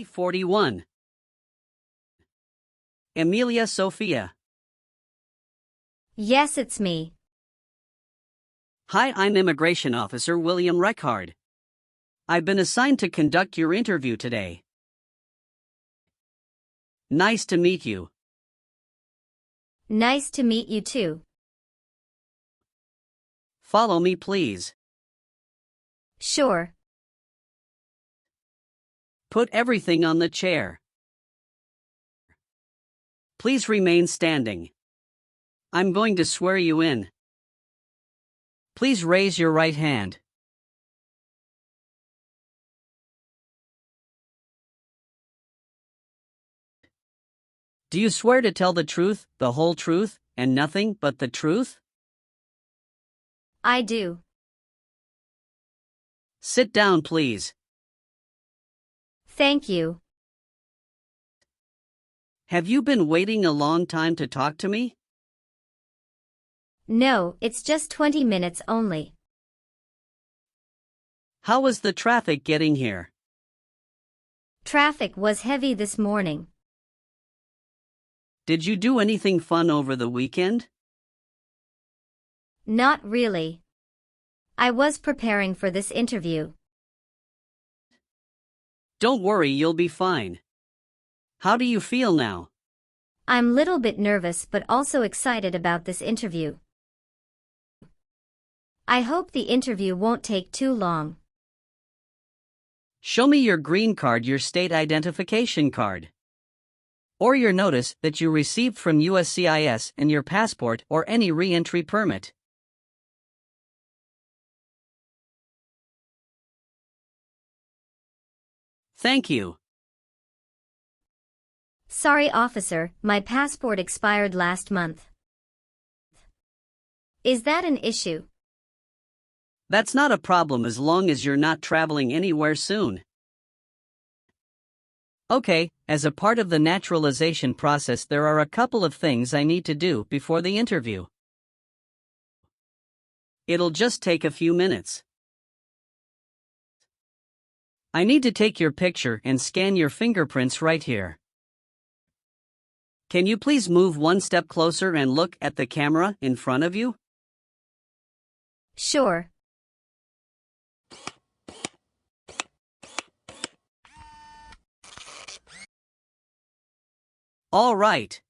41. Emilia Sophia. Yes, it's me. Hi, I'm Immigration Officer William Reckard. I've been assigned to conduct your interview today. Nice to meet you. Nice to meet you too. Follow me, please. Sure. Put everything on the chair. Please remain standing. I'm going to swear you in. Please raise your right hand. Do you swear to tell the truth, the whole truth, and nothing but the truth? I do. Sit down, please. Thank you. Have you been waiting a long time to talk to me? No, it's just 20 minutes only. How was the traffic getting here? Traffic was heavy this morning. Did you do anything fun over the weekend? Not really. I was preparing for this interview. Don't worry, you'll be fine. How do you feel now? I'm a little bit nervous but also excited about this interview. I hope the interview won't take too long. Show me your green card, your state identification card. Or your notice that you received from USCIS and your passport or any re-entry permit. Thank you. Sorry, officer, my passport expired last month. Is that an issue? That's not a problem as long as you're not traveling anywhere soon. Okay, as a part of the naturalization process, there are a couple of things I need to do before the interview. It'll just take a few minutes. I need to take your picture and scan your fingerprints right here. Can you please move one step closer and look at the camera in front of you? Sure. All right.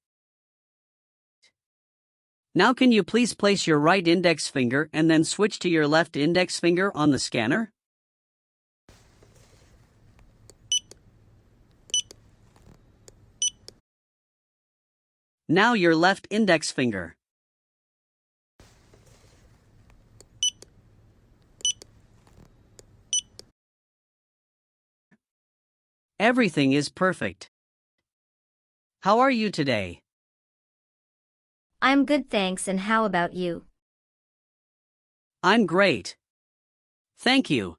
Now can you please place your right index finger and then switch to your left index finger on the scanner? Now your left index finger. Everything is perfect. How are you today? I'm good, thanks, and how about you? I'm great. Thank you.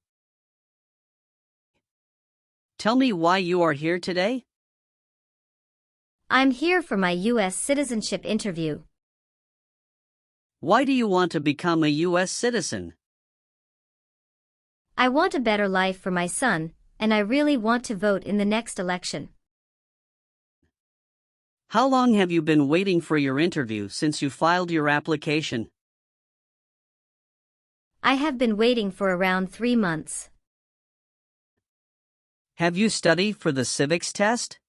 Tell me why you are here today? I'm here for my US citizenship interview. Why do you want to become a US citizen? I want a better life for my son, and I really want to vote in the next election. How long have you been waiting for your interview since you filed your application? I have been waiting for around 3 months. Have you studied for the civics test?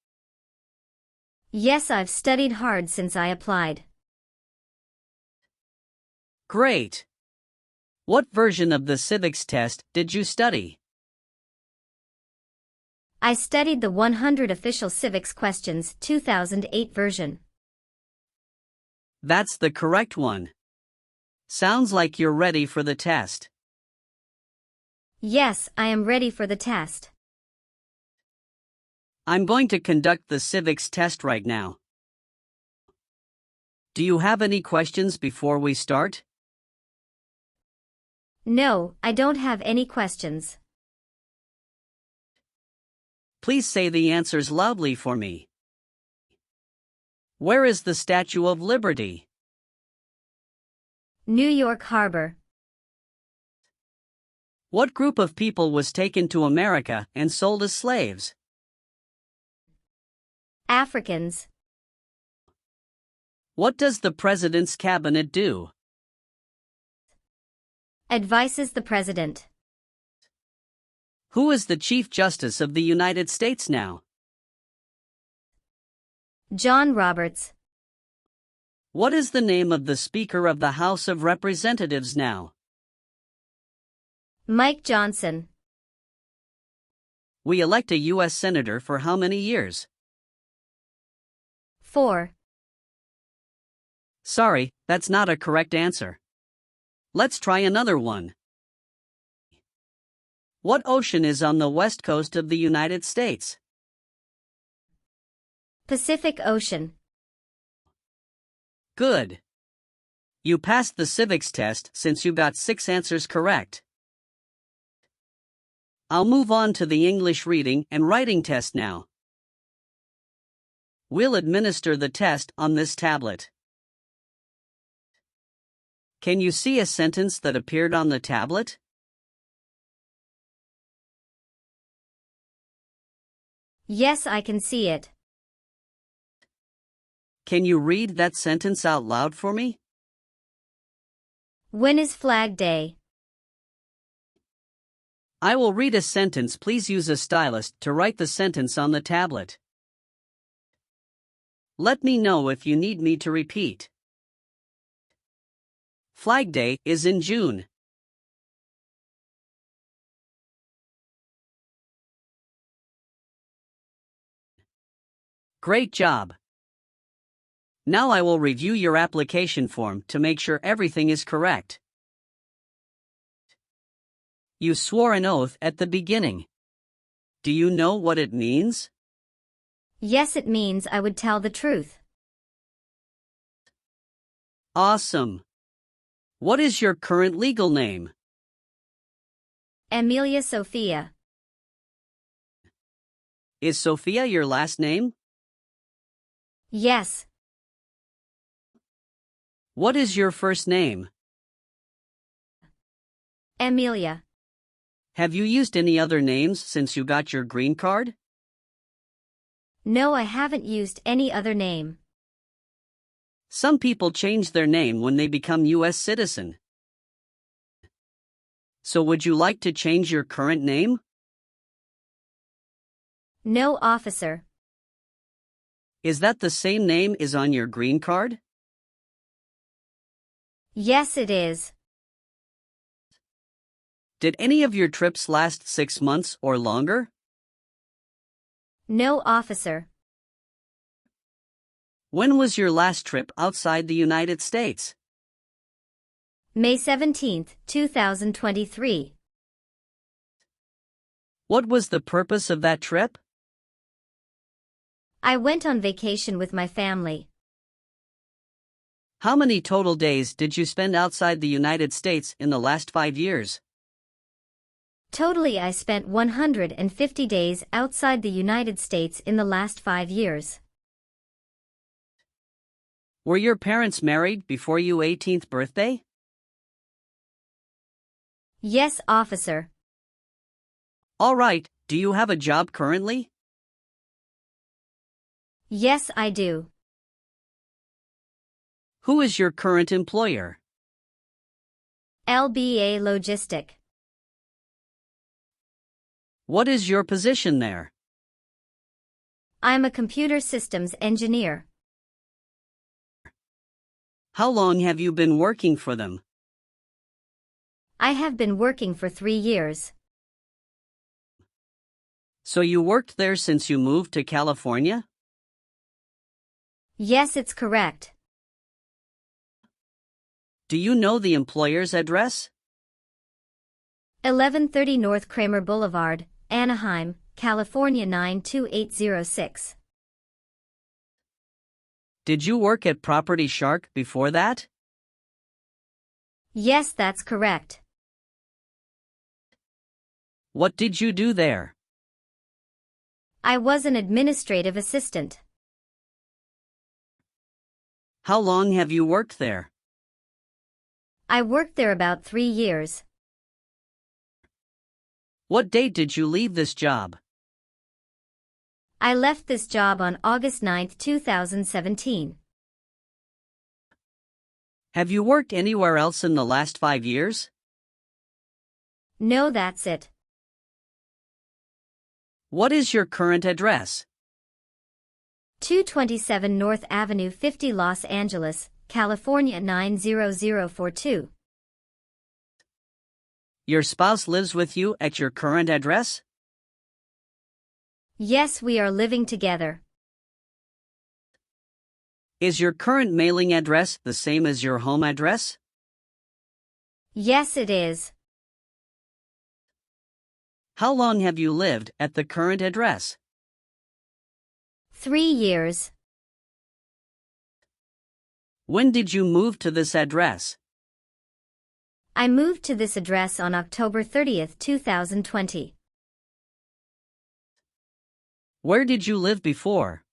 Yes, I've studied hard since I applied. Great. What version of the civics test did you study? I studied the 100 Official Civics Questions 2008 version. That's the correct one. Sounds like you're ready for the test. Yes, I am ready for the test. I'm going to conduct the civics test right now. Do you have any questions before we start? No, I don't have any questions. Please say the answers loudly for me. Where is the Statue of Liberty? New York Harbor. What group of people was taken to America and sold as slaves? Africans. What does the President's Cabinet do? Advises the President. Who is the Chief Justice of the United States now? John Roberts. What is the name of the Speaker of the House of Representatives now? Mike Johnson. We elect a U.S. Senator for how many years? 4. Sorry, that's not a correct answer. Let's try another one. What ocean is on the west coast of the United States? Pacific Ocean. Good. You passed the civics test since you got 6 answers correct. I'll move on to the English reading and writing test now. We'll administer the test on this tablet. Can you see a sentence that appeared on the tablet? Yes, I can see it. Can you read that sentence out loud for me? When is Flag Day? I will read a sentence. Please use a stylus to write the sentence on the tablet. Let me know if you need me to repeat. Flag Day is in June. Great job. Now I will review your application form to make sure everything is correct. You swore an oath at the beginning. Do you know what it means? Yes, it means I would tell the truth. Awesome. What is your current legal name? Amelia Sophia. Is Sophia your last name? Yes. What is your first name? Amelia. Have you used any other names since you got your green card? No, I haven't used any other name. Some people change their name when they become US citizen. So would you like to change your current name? No, officer. Is that the same name as on your green card? Yes, it is. Did any of your trips last 6 months or longer? No, officer. When was your last trip outside the United States? May 17, 2023. What was the purpose of that trip? I went on vacation with my family. How many total days did you spend outside the United States in the last 5 years? Totally, I spent 150 days outside the United States in the last 5 years. Were your parents married before your 18th birthday? Yes, officer. All right, do you have a job currently? Yes, I do. Who is your current employer? LBA Logistic. What is your position there? I'm a computer systems engineer. How long have you been working for them? I have been working for 3 years. So you worked there since you moved to California? Yes, it's correct. Do you know the employer's address? 1130 North Kramer Boulevard, Anaheim, California 92806. Did you work at Property Shark before that? Yes, that's correct. What did you do there? I was an administrative assistant. How long have you worked there? I worked there about 3 years. What date did you leave this job? I left this job on August 9, 2017. Have you worked anywhere else in the last 5 years? No, that's it. What is your current address? 227 North Avenue 50 Los Angeles, California 90042. Your spouse lives with you at your current address? Yes, we are living together. Is your current mailing address the same as your home address? Yes, it is. How long have you lived at the current address? 3 years. When did you move to this address? I moved to this address on October 30, 2020. Where did you live before?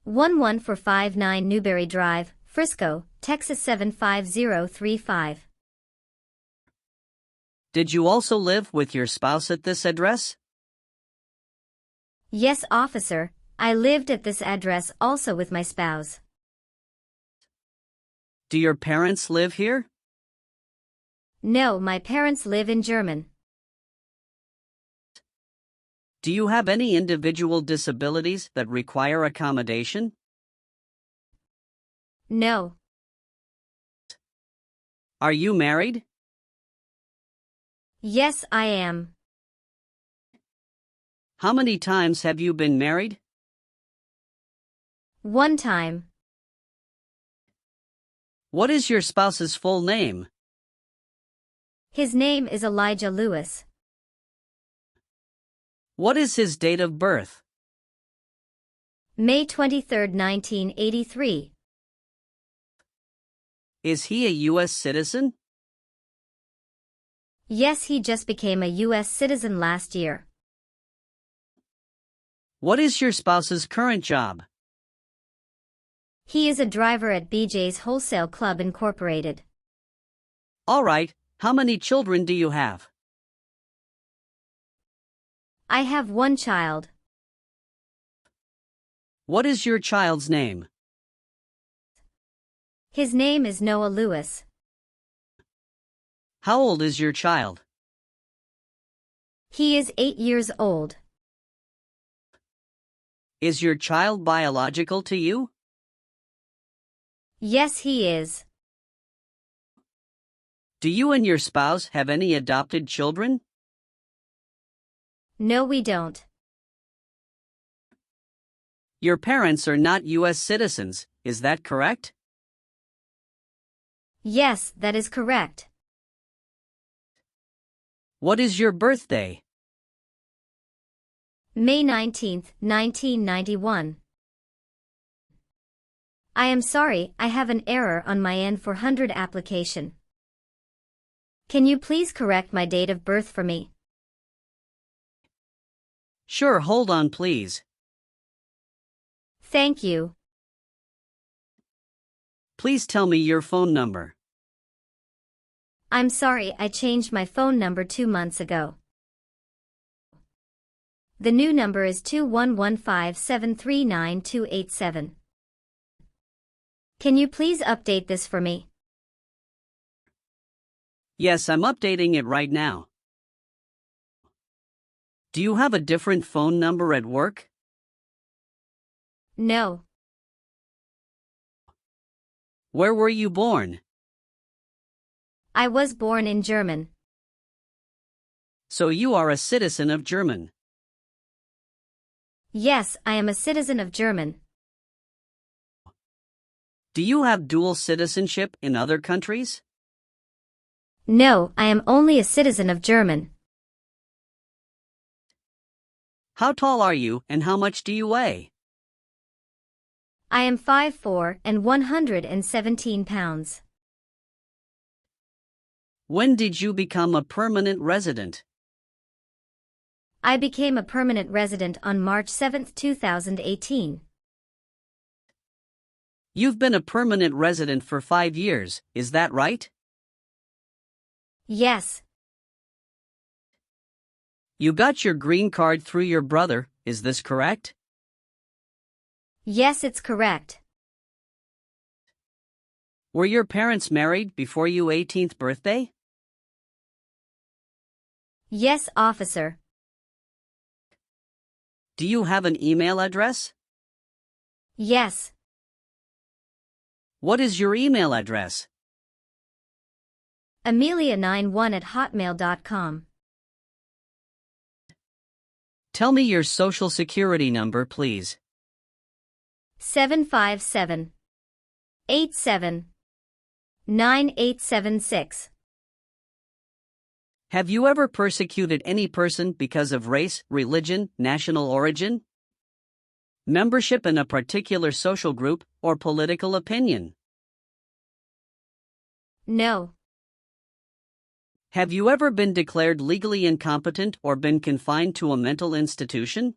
11459 Newberry Drive, Frisco, Texas 75035. Did you also live with your spouse at this address? Yes, officer, I lived at this address also with my spouse. Do your parents live here? No, my parents live in Germany. Do you have any individual disabilities that require accommodation? No. Are you married? Yes, I am. How many times have you been married? 1 time. What is your spouse's full name? His name is Elijah Lewis. What is his date of birth? May 23, 1983. Is he a U.S. citizen? Yes, he just became a U.S. citizen last year. What is your spouse's current job? He is a driver at BJ's Wholesale Club Incorporated. All right, how many children do you have? I have 1 child. What is your child's name? His name is Noah Lewis. How old is your child? He is 8 years old. Is your child biological to you? Yes, he is. Do you and your spouse have any adopted children? No, we don't. Your parents are not U.S. citizens, is that correct? Yes, that is correct. What is your birthday? May 19, 1991. I am sorry, I have an error on my N-400 application. Can you please correct my date of birth for me? Sure, hold on please. Thank you. Please tell me your phone number. I'm sorry, I changed my phone number 2 months ago. The new number is 2115739287. Can you please update this for me? Yes, I'm updating it right now. Do you have a different phone number at work? No. Where were you born? I was born in Germany. So you are a citizen of Germany. Yes, I am a citizen of Germany. Do you have dual citizenship in other countries? No, I am only a citizen of Germany. How tall are you and how much do you weigh? I am 5'4" and 117 pounds. When did you become a permanent resident? I became a permanent resident on March 7, 2018. You've been a permanent resident for 5 years, is that right? Yes. You got your green card through your brother, is this correct? Yes, it's correct. Were your parents married before your 18th birthday? Yes, officer. Do you have an email address? Yes. What is your email address? Amelia91@hotmail.com. Tell me your social security number, please. 757-87-9876. Have you ever persecuted any person because of race, religion, national origin, membership in a particular social group, or political opinion? No. Have you ever been declared legally incompetent or been confined to a mental institution?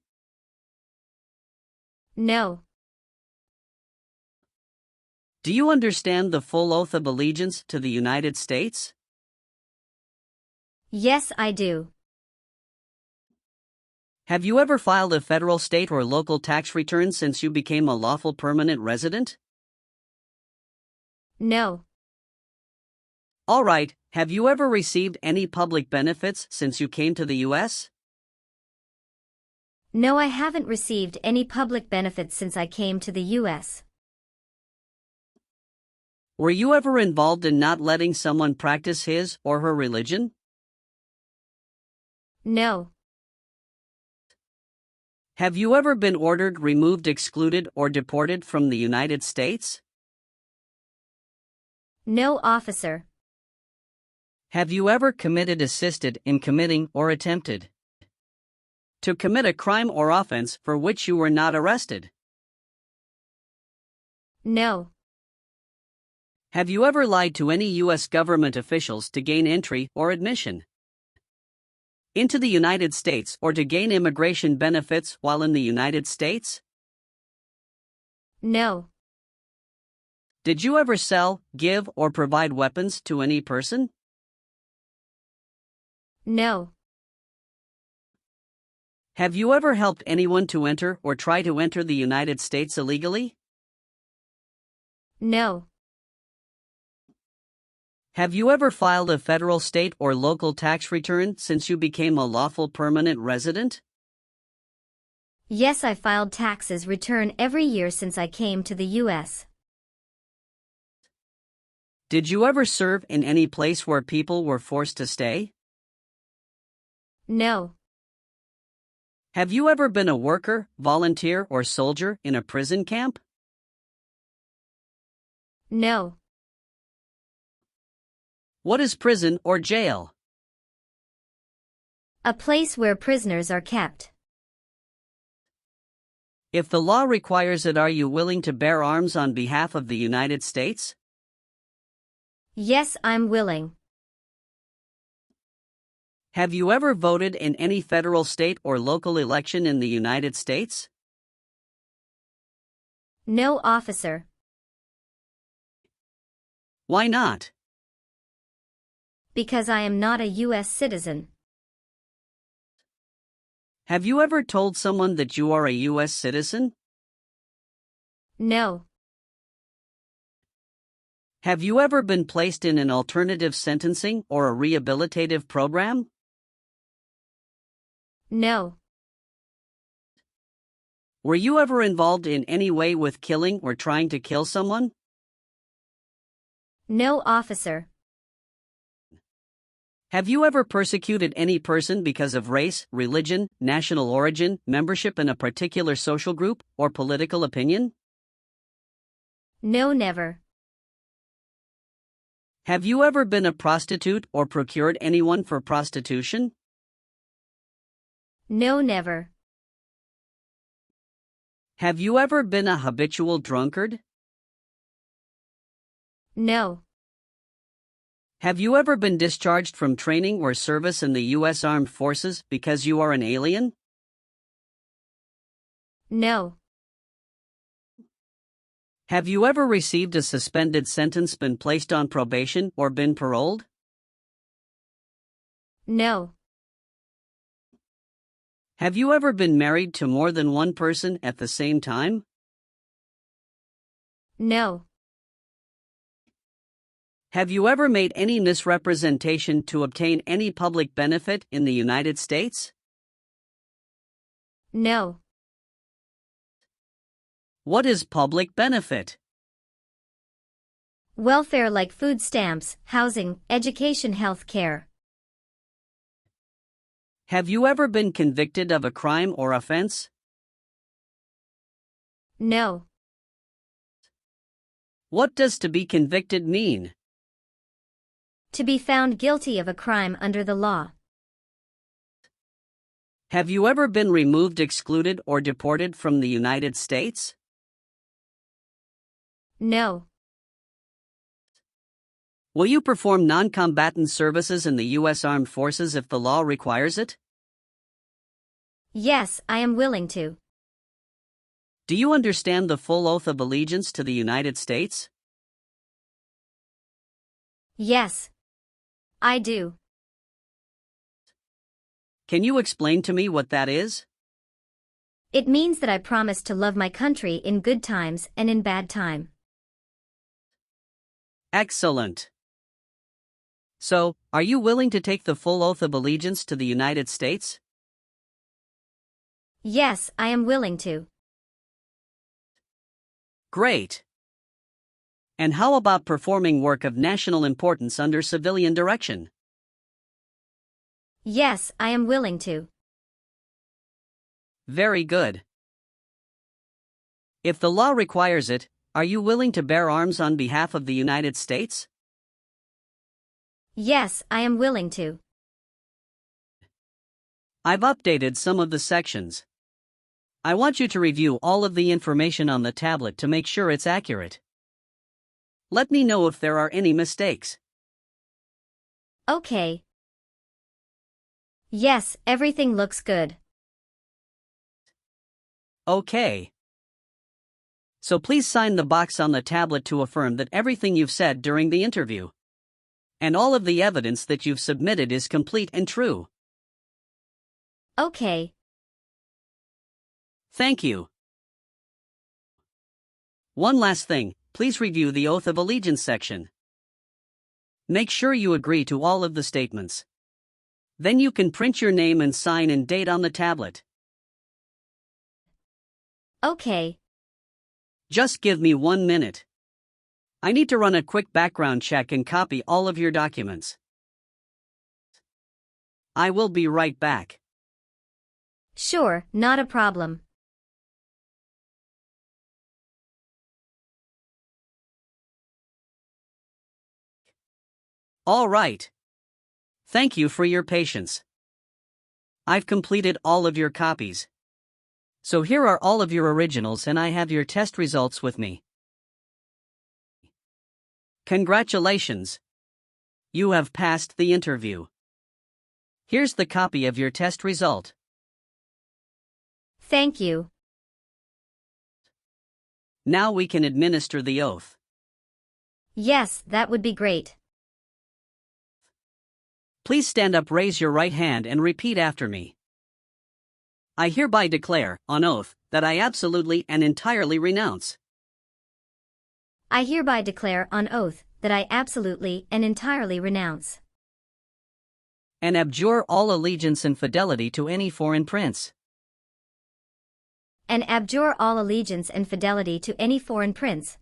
No. Do you understand the full oath of allegiance to the United States? Yes, I do. Have you ever filed a federal, state, or local tax return since you became a lawful permanent resident? No. All right, have you ever received any public benefits since you came to the U.S.? No, I haven't received any public benefits since I came to the U.S. Were you ever involved in not letting someone practice his or her religion? No. Have you ever been ordered, removed, excluded, or deported from the United States? No, officer. Have you ever committed, assisted in committing, or attempted to commit a crime or offense for which you were not arrested? No. Have you ever lied to any U.S. government officials to gain entry or admission into the United States or to gain immigration benefits while in the United States? No. Did you ever sell, give, or provide weapons to any person? No. Have you ever helped anyone to enter or try to enter the United States illegally? No. Have you ever filed a federal, state, or local tax return since you became a lawful permanent resident? Yes, I filed taxes return every year since I came to the U.S. Did you ever serve in any place where people were forced to stay? No. Have you ever been a worker, volunteer, or soldier in a prison camp? No. What is prison or jail? A place where prisoners are kept. If the law requires it, are you willing to bear arms on behalf of the United States? Yes, I'm willing. Have you ever voted in any federal, state, or local election in the United States? No, officer. Why not? Because I am not a U.S. citizen. Have you ever told someone that you are a U.S. citizen? No. Have you ever been placed in an alternative sentencing or a rehabilitative program? No. Were you ever involved in any way with killing or trying to kill someone? No, officer. Have you ever persecuted any person because of race, religion, national origin, membership in a particular social group, or political opinion? No, never. Have you ever been a prostitute or procured anyone for prostitution? No, never. Have you ever been a habitual drunkard? No. Have you ever been discharged from training or service in the U.S. Armed Forces because you are an alien? No. Have you ever received a suspended sentence, been placed on probation, or been paroled? No. Have you ever been married to more than one person at the same time? No. Have you ever made any misrepresentation to obtain any public benefit in the United States? No. What is public benefit? Welfare like food stamps, housing, education, health care. Have you ever been convicted of a crime or offense? No. What does to be convicted mean? To be found guilty of a crime under the law. Have you ever been removed, excluded, or deported from the United States? No. Will you perform non-combatant services in the U.S. Armed Forces if the law requires it? Yes, I am willing to. Do you understand the full oath of allegiance to the United States? Yes, I do. Can you explain to me what that is? It means that I promise to love my country in good times and in bad time. Excellent. So, are you willing to take the full oath of allegiance to the United States? Yes, I am willing to. Great. And how about performing work of national importance under civilian direction? Yes, I am willing to. Very good. If the law requires it, are you willing to bear arms on behalf of the United States? Yes, I am willing to. I've updated some of the sections. I want you to review all of the information on the tablet to make sure it's accurate. Let me know if there are any mistakes. Okay. Yes, everything looks good. Okay. So please sign the box on the tablet to affirm that everything you've said during the interview and all of the evidence that you've submitted is complete and true. Okay. Thank you. One last thing, please review the Oath of Allegiance section. Make sure you agree to all of the statements. Then you can print your name and sign and date on the tablet. Okay. Just give me 1 minute. I need to run a quick background check and copy all of your documents. I will be right back. Sure, not a problem. All right. Thank you for your patience. I've completed all of your copies. So here are all of your originals and I have your test results with me. Congratulations. You have passed the interview. Here's the copy of your test result. Thank you. Now we can administer the oath. Yes, that would be great. Please stand up, raise your right hand and repeat after me. I hereby declare, on oath, that I absolutely and entirely renounce. I hereby declare on oath that I absolutely and entirely renounce and abjure all allegiance and fidelity to any foreign prince, and abjure all allegiance and fidelity to any foreign prince,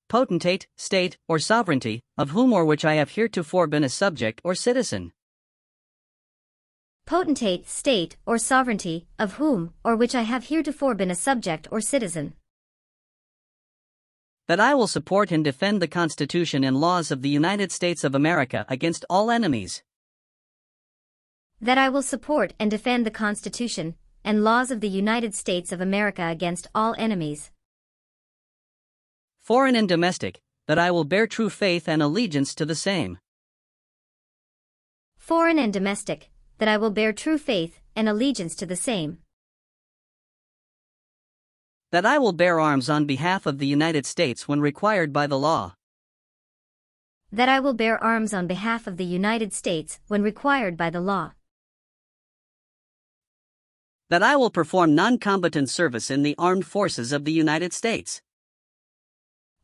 potentate, state, or sovereignty, of whom or which I have heretofore been a subject or citizen. Potentate, state, or sovereignty, of whom or which I have heretofore been a subject or citizen. That I will support and defend the Constitution and laws of the United States of America against all enemies. That I will support and defend the Constitution and laws of the United States of America against all enemies, foreign and domestic, that I will bear true faith and allegiance to the same. Foreign and domestic, that I will bear true faith and allegiance to the same. That I will bear arms on behalf of the United States when required by the law. That I will bear arms on behalf of the United States when required by the law. That I will perform non-combatant service in the armed forces of the United States.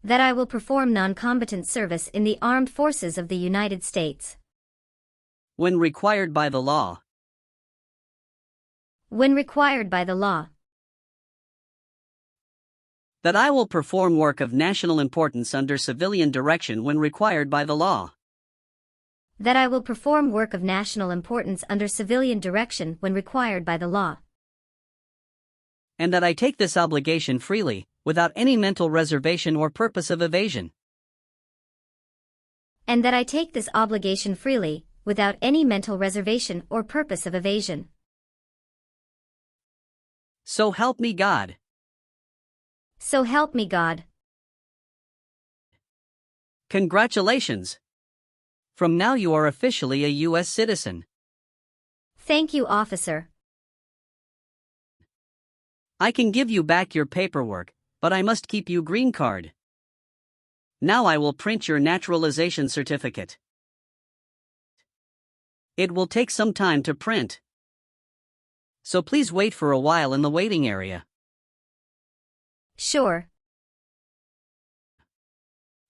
That I will perform non-combatant service in the armed forces of the United States. When required by the law. When required by the law. That I will perform work of national importance under civilian direction when required by the law. That I will perform work of national importance under civilian direction when required by the law. And that I take this obligation freely, without any mental reservation or purpose of evasion. And that I take this obligation freely, without any mental reservation or purpose of evasion. So help me God. So help me God. Congratulations! From now you are officially a US citizen. Thank you, officer. I can give you back your paperwork, but I must keep you green card. Now I will print your naturalization certificate. It will take some time to print. So please wait for a while in the waiting area. Sure.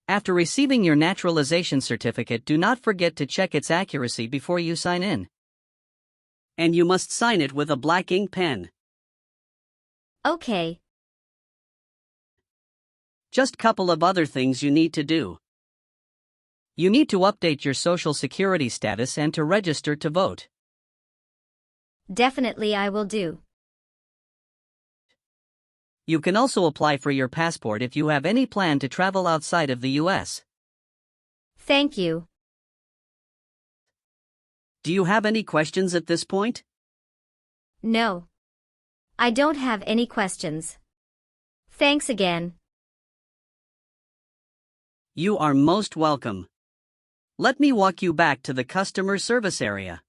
After receiving your naturalization certificate, do not forget to check its accuracy before you sign in. And you must sign it with a black ink pen. Okay. Just couple of other things you need to do. You need to update your social security status and to register to vote. Definitely I will do. You can also apply for your passport if you have any plan to travel outside of the US. Thank you. Do you have any questions at this point? No. I don't have any questions. Thanks again. You are most welcome. Let me walk you back to the customer service area.